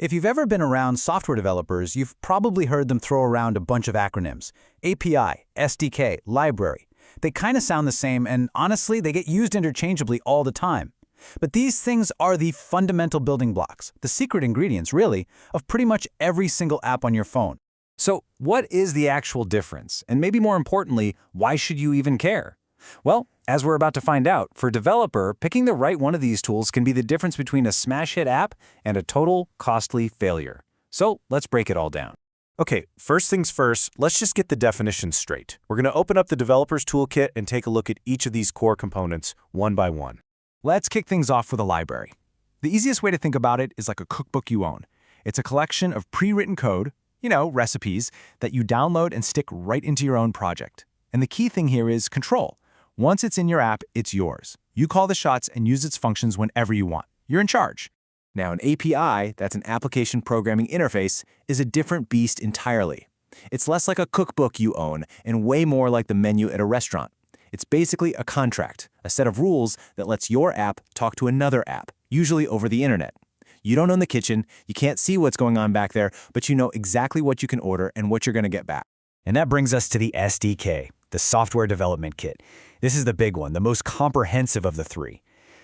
If you've ever been around software developers, you've probably heard them throw around a bunch of acronyms. API, SDK, library. They kind of sound the same, and honestly, they get used interchangeably all the time. But these things are the fundamental building blocks, the secret ingredients, really, of pretty much every single app on your phone. So what is the actual difference? And maybe more importantly, why should you even care? Well, as we're about to find out, for a developer, picking the right one of these tools can be the difference between a smash hit app and a total costly failure. So let's break it all down. Okay, first things first, let's just get the definition straight. We're going to open up the developer's toolkit and take a look at each of these core components one by one. Let's kick things off with a library. The easiest way to think about it is like a cookbook you own. It's a collection of pre-written code, recipes, that you download and stick right into your own project. And the key thing here is control. Once it's in your app, it's yours. You call the shots and use its functions whenever you want. You're in charge. Now, an API, that's an application programming interface, is a different beast entirely. It's less like a cookbook you own and way more like the menu at a restaurant. It's basically a contract, a set of rules that lets your app talk to another app, usually over the internet. You don't own the kitchen, you can't see what's going on back there, but you know exactly what you can order and what you're going to get back. And that brings us to the SDK, the Software Development Kit. This is the big one, the most comprehensive of the three.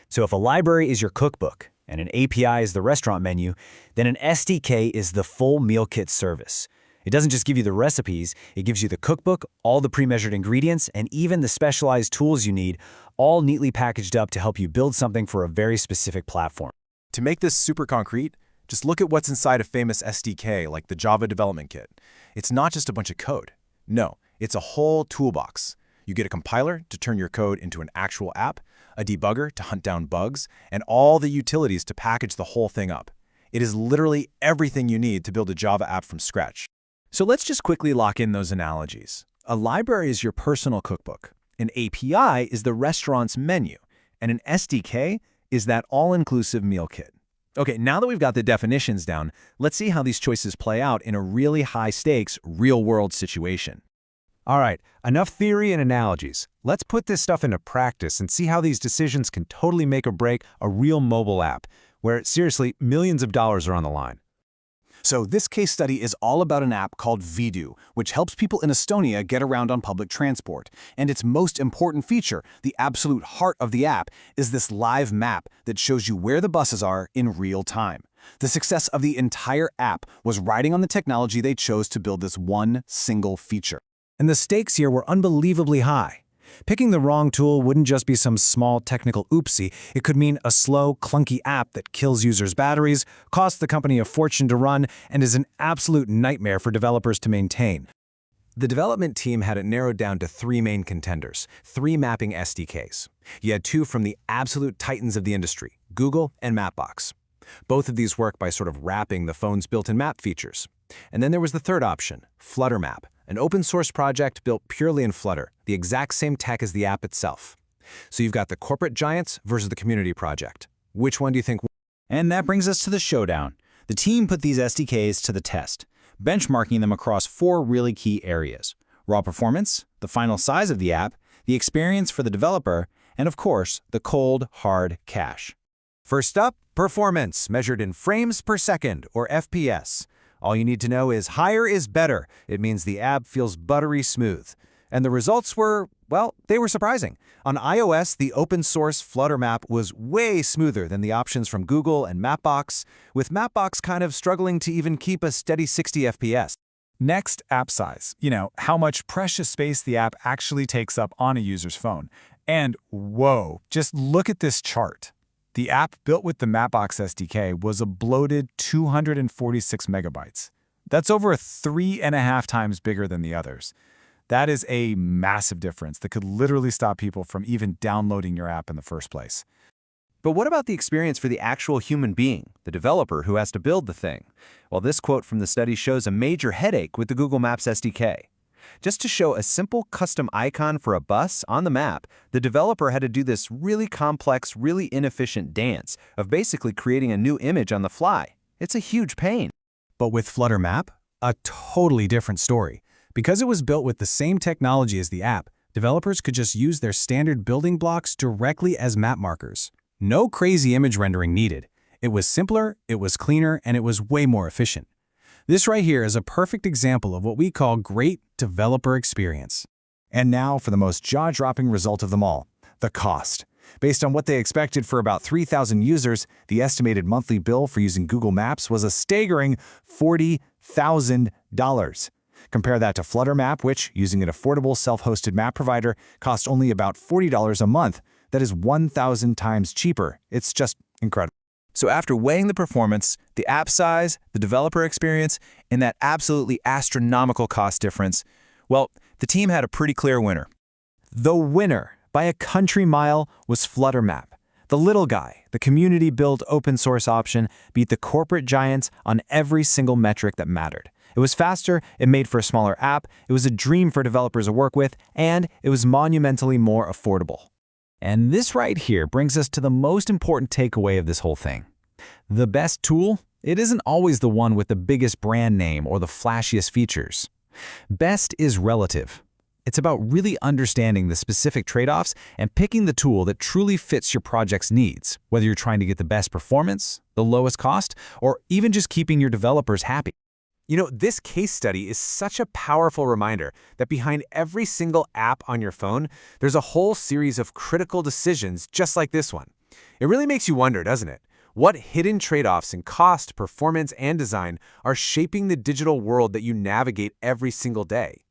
So if a library is your cookbook and an API is the restaurant menu, then an SDK is the full meal kit service. It doesn't just give you the recipes, it gives you the cookbook, all the pre-measured ingredients, and even the specialized tools you need, all neatly packaged up to help you build something for a very specific platform. To make this super concrete, just look at what's inside a famous SDK like the Java Development Kit. It's not just a bunch of code. No, it's a whole toolbox. You get a compiler to turn your code into an actual app, a debugger to hunt down bugs, and all the utilities to package the whole thing up. It is literally everything you need to build a Java app from scratch. So let's just quickly lock in those analogies. A library is your personal cookbook. An API is the restaurant's menu. And an SDK is that all-inclusive meal kit. Okay, now that we've got the definitions down, let's see how these choices play out in a really high-stakes, real-world situation. All right, enough theory and analogies. Let's put this stuff into practice and see how these decisions can totally make or break a real mobile app, where, seriously, millions of dollars are on the line. So this case study is all about an app called Vidu, which helps people in Estonia get around on public transport. And its most important feature, the absolute heart of the app, is this live map that shows you where the buses are in real time. The success of the entire app was riding on the technology they chose to build this one single feature. And the stakes here were unbelievably high. Picking the wrong tool wouldn't just be some small technical oopsie. It could mean a slow, clunky app that kills users' batteries, costs the company a fortune to run, and is an absolute nightmare for developers to maintain. The development team had it narrowed down to three main contenders, three mapping SDKs. You had two from the absolute titans of the industry, Google and Mapbox. Both of these work by sort of wrapping the phone's built-in map features. And then there was the third option, FlutterMap, an open-source project built purely in Flutter, the exact same tech as the app itself. So you've got the corporate giants versus the community project. Which one do you think? And that brings us to the showdown. The team put these SDKs to the test, benchmarking them across four really key areas: raw performance, the final size of the app, the experience for the developer, and of course, the cold, hard cash. First up, performance, measured in frames per second, or FPS. All you need to know is higher is better. It means the app feels buttery smooth. And the results were, well, they were surprising. On iOS, the open-source Flutter map was way smoother than the options from Google and Mapbox, with Mapbox kind of struggling to even keep a steady 60 FPS. Next, app size. How much precious space the app actually takes up on a user's phone. And whoa, just look at this chart. The app built with the Mapbox SDK was a bloated 246 megabytes. That's over 3.5 times bigger than the others. That is a massive difference that could literally stop people from even downloading your app in the first place. But what about the experience for the actual human being, the developer who has to build the thing? Well, this quote from the study shows a major headache with the Google Maps SDK. Just to show a simple custom icon for a bus on the map, the developer had to do this really complex, really inefficient dance of basically creating a new image on the fly. It's a huge pain. But with Flutter Map, a totally different story. Because it was built with the same technology as the app, developers could just use their standard building blocks directly as map markers. No crazy image rendering needed. It was simpler, it was cleaner, and it was way more efficient. This right here is a perfect example of what we call great developer experience. And now for the most jaw-dropping result of them all, the cost. Based on what they expected for about 3,000 users, the estimated monthly bill for using Google Maps was a staggering $40,000. Compare that to Flutter Map, which, using an affordable self-hosted map provider, cost only about $40 a month. That is 1,000 times cheaper. It's just incredible. So after weighing the performance, the app size, the developer experience, and that absolutely astronomical cost difference, well, the team had a pretty clear winner. The winner, by a country mile, was Flutter Map. The little guy, the community-built open-source option, beat the corporate giants on every single metric that mattered. It was faster, it made for a smaller app, it was a dream for developers to work with, and it was monumentally more affordable. And this right here brings us to the most important takeaway of this whole thing. The best tool, it isn't always the one with the biggest brand name or the flashiest features. Best is relative. It's about really understanding the specific trade-offs and picking the tool that truly fits your project's needs, whether you're trying to get the best performance, the lowest cost, or even just keeping your developers happy. You know, this case study is such a powerful reminder that behind every single app on your phone, there's a whole series of critical decisions just like this one. It really makes you wonder, doesn't it? What hidden trade-offs in cost, performance, and design are shaping the digital world that you navigate every single day?